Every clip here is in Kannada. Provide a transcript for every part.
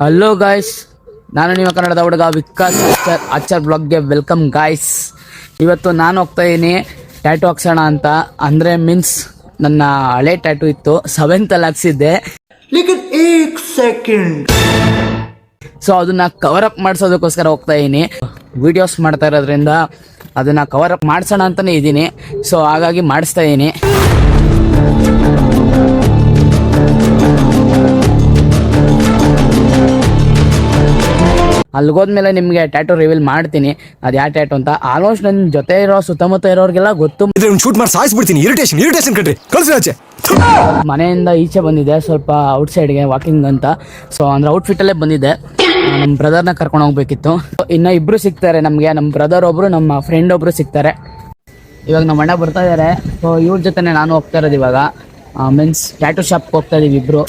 ಹಲೋ ಗಾಯ್ಸ್, ನಾನು ನಿಮ್ಮ ಕನ್ನಡದ ಹುಡುಗ ವಿಕಾಸ್ ಅಚ್ಚರ್ ಬ್ಲಾಗ್ಗೆ ವೆಲ್ಕಮ್ ಗಾಯ್ಸ್. ಇವತ್ತು ನಾನು ಹೋಗ್ತಾ ಇದ್ದೀನಿ ಟ್ಯಾಟೂ ಹಾಕ್ಸೋಣ ಅಂತ. ಅಂದರೆ ಮೀನ್ಸ್ ನನ್ನ ಹಳೆ ಟ್ಯಾಟೂ ಇತ್ತು, 7th ಹಾಕ್ಸಿದ್ದೆ. ಸೊ ಅದನ್ನ ಕವರ್ ಅಪ್ ಮಾಡಿಸೋದಕ್ಕೋಸ್ಕರ ಹೋಗ್ತಾ ಇದ್ದೀನಿ. ವಿಡಿಯೋಸ್ ಮಾಡ್ತಾ ಇರೋದ್ರಿಂದ ಅದನ್ನ ಕವರ್ ಅಪ್ ಮಾಡಿಸೋಣ ಅಂತಾನೆ ಇದ್ದೀನಿ. ಸೊ ಹಾಗಾಗಿ ಮಾಡಿಸ್ತಾ ಇದ್ದೀನಿ. ಅಲ್ಲಿಗೋದ್ಮೇಲೆ ನಿಮಗೆ ಟ್ಯಾಟೂ ರಿವೀಲ್ ಮಾಡ್ತೀನಿ, ಅದು ಯಾವ ಟ್ಯಾಟೂ ಅಂತ. ಆಲ್ಮೋಸ್ಟ್ ನನ್ನ ಜೊತೆ ಇರೋ ಸುತ್ತಮುತ್ತ ಇರೋರಿಗೆಲ್ಲ ಗೊತ್ತು. ಶೂಟ್ ಮಾಡಿ ಸಾಯಿಸ್ಬಿಡ್ತೀನಿ. ಇರಿಟೇಷನ್ ಕಟ್ರಿ ಕಳ್ಸಿ. ಮನೆಯಿಂದ ಈಚೆ ಬಂದಿದ್ದೆ, ಸ್ವಲ್ಪ ಔಟ್ ಸೈಡ್ಗೆ ವಾಕಿಂಗ್ ಅಂತ. ಸೊ ಅಂದ್ರೆ ಔಟ್ಫಿಟ್ಟಲ್ಲೇ ಬಂದಿದ್ದೆ. ನಮ್ಮ ಬ್ರದರ್ನ ಕರ್ಕೊಂಡು ಹೋಗ್ಬೇಕಿತ್ತು. ಇನ್ನು ಇಬ್ಬರು ಸಿಗ್ತಾರೆ ನಮಗೆ, ನಮ್ಮ ಬ್ರದರ್ ಒಬ್ರು, ನಮ್ಮ ಫ್ರೆಂಡ್ ಒಬ್ರು ಸಿಗ್ತಾರೆ. ಇವಾಗ ನಮ್ಮ ಅಣ್ಣ ಬರ್ತಾ ಇದ್ದಾರೆ. ಸೊ ಇವ್ರ ಜೊತೆನೆ ನಾನು ಹೋಗ್ತಾ ಇರೋದು ಇವಾಗ. ಮೀನ್ಸ್ ಟ್ಯಾಟೂ ಶಾಪ್ಗೆ ಹೋಗ್ತಾ ಇದೀವಿ ಇಬ್ರು.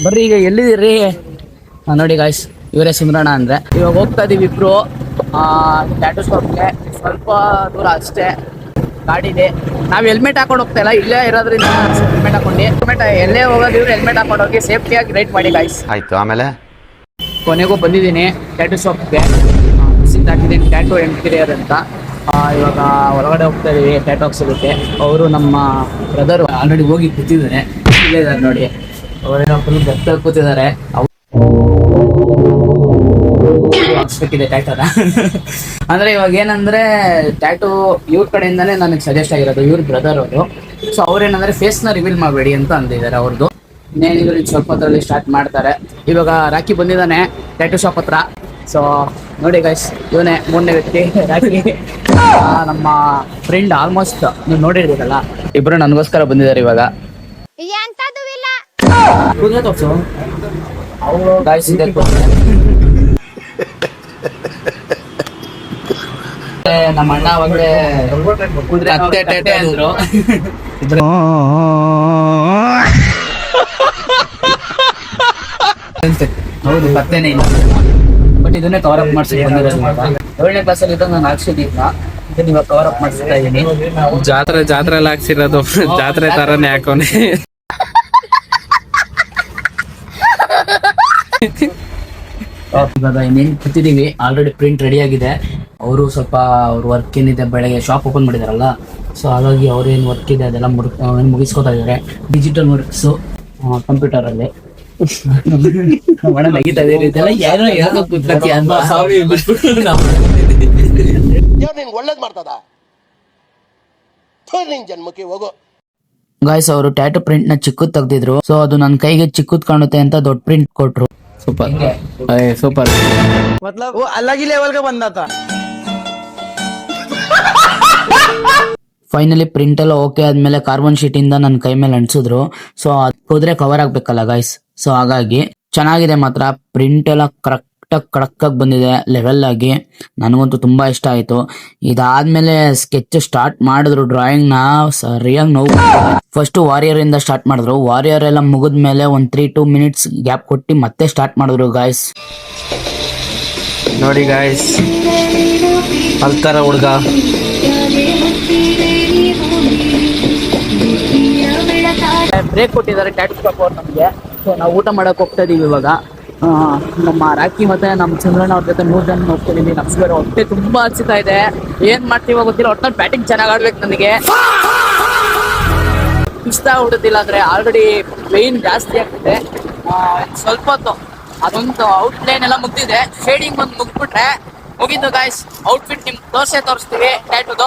ಬರ್ರಿ, ಈಗ ಎಲ್ಲಿದ್ದೀರಿ? ನೋಡಿ ಗಾಯ್ಸ್, ಇವರೇ ಸುಂದರಣ್ಣ ಅಂದರೆ. ಇವಾಗ ಹೋಗ್ತಾ ಇದೀವಿ ಇಬ್ರು ಟ್ಯಾಟೂ ಶಾಪ್ಗೆ. ಸ್ವಲ್ಪ ದೂರ ಅಷ್ಟೇ, ಗಾಡಿ ಇದೆ. ನಾವು ಹೆಲ್ಮೆಟ್ ಹಾಕೊಂಡು ಹೋಗ್ತಾ ಇಲ್ಲ, ಇಲ್ಲೇ ಇರೋದ್ರಿಂದ ಹೆಲ್ಮೆಟ್ ಹಾಕೊಂಡು. ಎಲ್ಲೇ ಹೋಗೋದಿವ್ರು ಹೆಲ್ಮೆಟ್ ಹಾಕೊಂಡು ಹೋಗಿ ಸೇಫ್ಟಿಯಾಗಿ ರೈಡ್ ಮಾಡಿ ಗಾಯ್ಸ್. ಆಯ್ತು. ಆಮೇಲೆ ಕೊನೆಗೂ ಬಂದಿದ್ದೀನಿ ಟ್ಯಾಟೂ ಶಾಪ್ಗೆ. ಹಾಕಿದ್ದೀನಿ ಟ್ಯಾಟೂ ಎಂಟಿರಿಯರ್ ಅಂತ. ಇವಾಗ ಒಳಗಡೆ ಹೋಗ್ತಾ ಇದೀವಿ ಟ್ಯಾಟೂ ಹಾಕ್ಸೋದಕ್ಕೆ. ಅವರು ನಮ್ಮ ಬ್ರದರ್ ಆಲ್ರೆಡಿ ಹೋಗಿ ಕೂತಿದ್ದಾರೆ, ಇಲ್ಲೇ ಇದ್ದಾರೆ ನೋಡಿ. ಅವರೇನೋ ಫುಲ್ ಗತ್ತಲ್ಲಿ ಕೂತಿದ್ದಾರೆ. ಹಾಕ್ಸ್ಬೇಕಿದೆ ಟ್ಯಾಟೂನ. ಅಂದ್ರೆ ಇವಾಗ ಏನಂದ್ರೆ ಟ್ಯಾಟೂ ಇವ್ರ ಕಡೆಯಿಂದಾನೇ ನನಗೆ ಸಜೆಸ್ಟ್ ಆಗಿರೋದು, ಇವ್ರ ಬ್ರದರ್ ಅವರು. ಸೊ ಅವ್ರೇನಂದ್ರೆ ಫೇಸ್ನ ರಿವೀಲ್ ಮಾಡಬೇಡಿ ಅಂತ ಅಂದಿದ್ದಾರೆ ಅವ್ರದ್ದು. ಇನ್ನೇನಿದ್ರು ಸ್ವಲ್ಪ ಹೊತ್ತರಲ್ಲಿ ಸ್ಟಾರ್ಟ್ ಮಾಡ್ತಾರೆ. ಇವಾಗ ರಾಕಿ ಬಂದಿದ್ದಾನೆ ಟ್ಯಾಟೂ ಶಾಪ್ ಹತ್ರ. ಸೊ ನೋಡಿ ಗೈಸ್, ಇವನೇ 3ನೇ ವ್ಯಕ್ತಿ ರಾಕಿ, ನಮ್ಮ ಫ್ರೆಂಡ್. ಆಲ್ಮೋಸ್ಟ್ ನೀವು ನೋಡಿರ್ಬೇಕಲ್ಲ, ಇಬ್ರು ನನಗೋಸ್ಕರ ಬಂದಿದ್ದಾರೆ ಇವಾಗ. ಗಾಯ್ಸ್ ಇದೆ ನಮ್ಮ ಅಣ್ಣ ಅವಾಗಲೇ ಕುದುರೆ ಹತ್ತೆ ಅಂದ್ರು. ಹೌದು, ಪತ್ತೇನೆ ಇಲ್ಲ. ಬಟ್ ಇದನ್ನೇ ಕವರ್ ಅಪ್ ಮಾಡಿಸಿ ಬಂದಿರೋದು. 7ನೇ ಕ್ಲಾಸಲ್ಲಿ ಇದ್ದಾಗ ನಾನು ಹಾಕ್ಸಿದ್ದಿಲ್ಲ, ಇದನ್ನ ಇವಾಗ ಕವರ್ ಅಪ್ ಮಾಡಿಸ್ತಾ ಇದ್ದೀನಿ. ಜಾತ್ರೆ ಎಲ್ಲ ಹಾಕ್ಸಿರೋದು, ಜಾತ್ರೆ ತರನೇ ಹಾಕೋನೆ. ಇವಾಗ ಇನ್ನೇನು ಕೂತಿದ್ದೀವಿ, ಆಲ್ರೆಡಿ ಪ್ರಿಂಟ್ ರೆಡಿ ಆಗಿದೆ. ಅವರು ಸ್ವಲ್ಪ ಅವ್ರ ವರ್ಕ್ ಏನಿದೆ, ಬೆಳಗ್ಗೆ ಶಾಪ್ ಓಪನ್ ಮಾಡಿದಾರಲ್ಲ, ಸೊ ಹಾಗಾಗಿ ಅವ್ರೇನು ವರ್ಕ್ ಇದೆ ಅದೆಲ್ಲ ಮುಗಿಸ್ಕೊತಾ ಇದ್ದಾರೆ. Digital works ಕಂಪ್ಯೂಟರಲ್ಲಿ. ನಗಿತಾ ಇದೆಲ್ಲ ಯಾರೋ ಯಾಕೋ ಕೂತ್ಕತ್ತೀಯ ಅಂತ. ಒಳ್ಳೇದ್ ಮಾಡ್ತದ ಜನ್ಮಕ್ಕೆ ಹೋಗೋ. ಗಾಯ್ಸ್, ಅವರು ಟ್ಯಾಟೂ ಪ್ರಿಂಟ್ ನ ಚಿಕ್ಕದ್ ತೆಗ್ದಿದ್ರು. ಸೊ ಅದು ನನ್ನ ಕೈಗೆ ಚಿಕ್ಕದ್ ಕಾಣುತ್ತೆ ಅಂತ ದೊಡ್ಡ ಪ್ರಿಂಟ್ ಕೊಟ್ರು. Super super. मतलब वो अलग ही लेवल का बंदा था. ಫೈನಲಿ ಪ್ರಿಂಟ್ ಎಲ್ಲ ಓಕೆ ಆದ್ಮೇಲೆ ಕಾರ್ಬನ್ ಶೀಟ್ ಇಂದ ನನ್ನ ಕೈ ಮೇಲೆ ಅಂಟಿಸಿದ್ರು. ಸೊ ಅದ್ ಹೋದ್ರೆ ಕವರ್ ಆಗ್ಬೇಕಲ್ಲ ಗಾಯ್ಸ್. ಸೊ ಹಾಗಾಗಿ ಚೆನ್ನಾಗಿದೆ ಮಾತ್ರ. ಪ್ರಿಂಟ್ ಎಲ್ಲ ಕರೆಕ್ಟಾಗಿ ಕಡಕ್ಕಾಗಿ ಬಂದಿದೆ, ಲೆವೆಲ್ ಆಗಿ. ನನಗಂತೂ ತುಂಬಾ ಇಷ್ಟ ಆಯ್ತು. ಇದಾದ್ಮೇಲೆ ಸ್ಕೆಚ್ ಸ್ಟಾರ್ಟ್ ಮಾಡಿದ್ರು. ಡ್ರಾಯಿಂಗ್ ನ ಸರಿಯಾಗಿ ನೋವು. ಫಸ್ಟ್ ವಾರಿಯರ್ ಇಂದ ಸ್ಟಾರ್ಟ್ ಮಾಡಿದ್ರು. ವಾರಿಯರ್ ಎಲ್ಲ ಮುಗಿದ್ಮೇಲೆ ಒಂದ್ 3-2 ಮಿನಿಟ್ಸ್ ಗ್ಯಾಪ್ ಕೊಟ್ಟು ಮತ್ತೆ ಸ್ಟಾರ್ಟ್ ಮಾಡಿದ್ರು ಗಾಯ್ಸ್. ನೋಡಿ ಗಾಯ್ಸ್, ಅಲ್ತಾರ ಹುಡ್ಗ. ಬ್ರೇಕ್ ಕೊಟ್ಟಿದ್ದಾರೆ ಟ್ಯಾಟೂ ಶಾಪ್ ಅವ್ರು ನಮಗೆ. ಸೊ ನಾವು ಊಟ ಮಾಡಕ್ ಹೋಗ್ತಾ ಇದೀವಿ ಇವಾಗ. ನಮ್ಮ ರಾಕಿ ಮತ್ತೆ ನಮ್ಮ ಚಂದ್ರಣ್ಣ ಅವ್ರ ಜೊತೆ 3 ಜನ ಹೋಗ್ತಿದೀವಿ. ನಮ್ಸ್ಬೇರೆ ಹೊಟ್ಟೆ ತುಂಬಾ ಹಚ್ಚಿತಾ ಇದೆ. ಏನ್ ಮಾಡ್ತೀವೋ ಗೊತ್ತಿಲ್ಲ, ಒಟ್ನಲ್ಲಿ ಬ್ಯಾಟಿಂಗ್ ಚೆನ್ನಾಗಿ ಆಡ್ಬೇಕು ನನಗೆ. ಇಷ್ಟ ಹುಡುದಿಲ್ಲ ಅಂದ್ರೆ ಆಲ್ರೆಡಿ ಪೇನ್ ಜಾಸ್ತಿ ಆಗ್ತಿದೆ. ಸ್ವಲ್ಪ ಹೊತ್ತು ಅದೊಂದು ಔಟ್ಲೈನ್ ಎಲ್ಲ ಮುಗ್ದಿದೆ, ಶೇಡಿಂಗ್ ಒಂದು ಮುಗ್ಬಿಟ್ರೆ ಹೋಗಿದ್ದು ಗಾಯ್ಸ್. ಔಟ್ಫಿಟ್ ನಿಮ್ಗೆ ತೋರಿಸ್ತೀವಿ ಟ್ಯಾಟೂದು.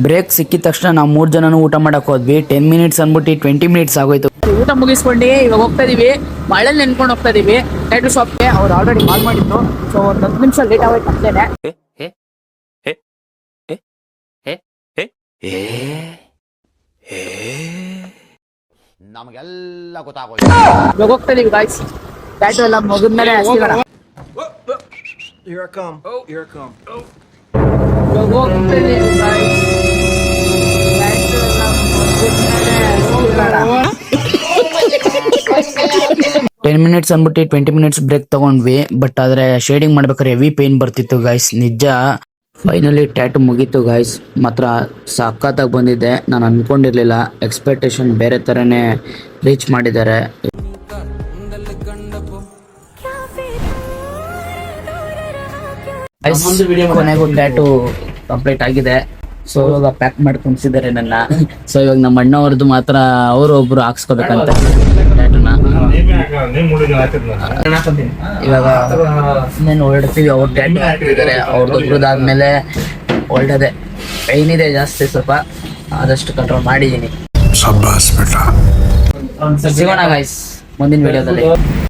ಬ್ರೇಕ್ ಸಿಕ್ಕಿದ ತಕ್ಷಣ ನಾವು 3 ಜನನು ಊಟ ಮಾಡಕ್ ಹೋದ್ವಿ. 10 ಮಿನಿಟ್ಸ್ ಅನ್ಬಿಟ್ಟು 20 ಮಿನಿಟ್ಸ್ ಆಗೋಯ್ತು. ಊಟ ಮುಗಿಸ್ಕೊಂಡು ಇವಾಗ ಹೋಗ್ತಾ ಇದೀವಿ. ಮಳೆಯಲ್ಲಿ ನೆನ್ಕೊಂಡು ಹೋಗ್ತಾ ಇದೀವಿ ಟ್ಯಾಟೂ ಶಾಪ್ಗೆ. ಅವ್ರು ಆಲ್ರೆಡಿ ಕಾಲ್ ಮಾಡಿದ್ರು. ಸೊ ಒಂದು 10 ನಿಮಿಷ ಲೇಟ್ ಆಗೋಯ್ತು ಅಷ್ಟೇನೆ. ನಮಗೆಲ್ಲ ಗೊತ್ತಾಗೋಯ್ತು. ಇವಾಗ ಹೋಗ್ತಾ ಇದೀವಿ ಗಾಯ್ಸ್. ಟ್ಯಾಟೂ ಎಲ್ಲ ಮುಗಿದ್ಮೇಲೆ ಹಚ್ಚಿದಾರ. Here I come. Oh, here I come. Oh. ಇವಾಗ ಹೋಗ್ತಾ ಇದೀವಿ ಗಾಯ್ಸ್. ಟ್ಯಾಟೂ ಎಲ್ಲ ಮುಗಿದ್ಮೇಲೆ 10 ಮಿನಿಟ್ಸ್ ಅಂದ್ಬಿಟ್ಟು 20 ಮಿನಿಟ್ಸ್ ಬ್ರೇಕ್ ತಗೊಂಡ್ವಿ. ಬಟ್ ಆದ್ರೆ ಶೇಡಿಂಗ್ ಮಾಡ್ಬೇಕಾದ್ರೆ ಹೆವಿ ಪೇನ್ ಬರ್ತಿತ್ತು ಗಾಯ್ಸ್, ನಿಜ. ಫೈನಲಿ ಟ್ಯಾಟೂ ಮುಗೀತು ಗಾಯ್ಸ್. ಮಾತ್ರ ಸಖತ್ತಾಗಿ ಬಂದಿದೆ. ನಾನು ಅನ್ಕೊಂಡಿರ್ಲಿಲ್ಲ, ಎಕ್ಸ್ಪೆಕ್ಟೇಷನ್ ಬೇರೆ ಥರನೇ ರೀಚ್ ಮಾಡಿದ್ದಾರೆ. ಕೊನೆಗೂ ಟ್ಯಾಟು ಕಂಪ್ಲೀಟ್ ಆಗಿದೆ. ಸೊ ಇವಾಗ ಪ್ಯಾಕ್ ಮಾಡಿ ಕುಣಿಸಿದ್ದಾರೆ ನನ್ನ. ಸೊ ಇವಾಗ ನಮ್ಮ ಅಣ್ಣವ್ರದ್ದು ಮಾತ್ರ ಅವರು ಒಬ್ರು ಹಾಕ್ಸ್ಕೋಬೇಕಂತ ಟ್ಯಾಟುನ. ಇವಾಗ ಇನ್ನೇನು ಹೊರಡ್ತೀವಿ. ಅವ್ರು ಟ್ಯಾಟು ಹಾಕ್ತಿದ್ದಾರೆ, ಅವ್ರದ್ದೊಬ್ರದಾದ್ಮೇಲೆ ಒಳ್ಳೆದೆ. ಪೈನ್ ಇದೆ ಜಾಸ್ತಿ, ಸ್ವಲ್ಪ ಆದಷ್ಟು ಕಂಟ್ರೋಲ್ ಮಾಡಿದ್ದೀನಿ. ಸಿಗೋಣ ಗೈಸ್ ಮುಂದಿನ ವಿಡಿಯೋದಲ್ಲಿ.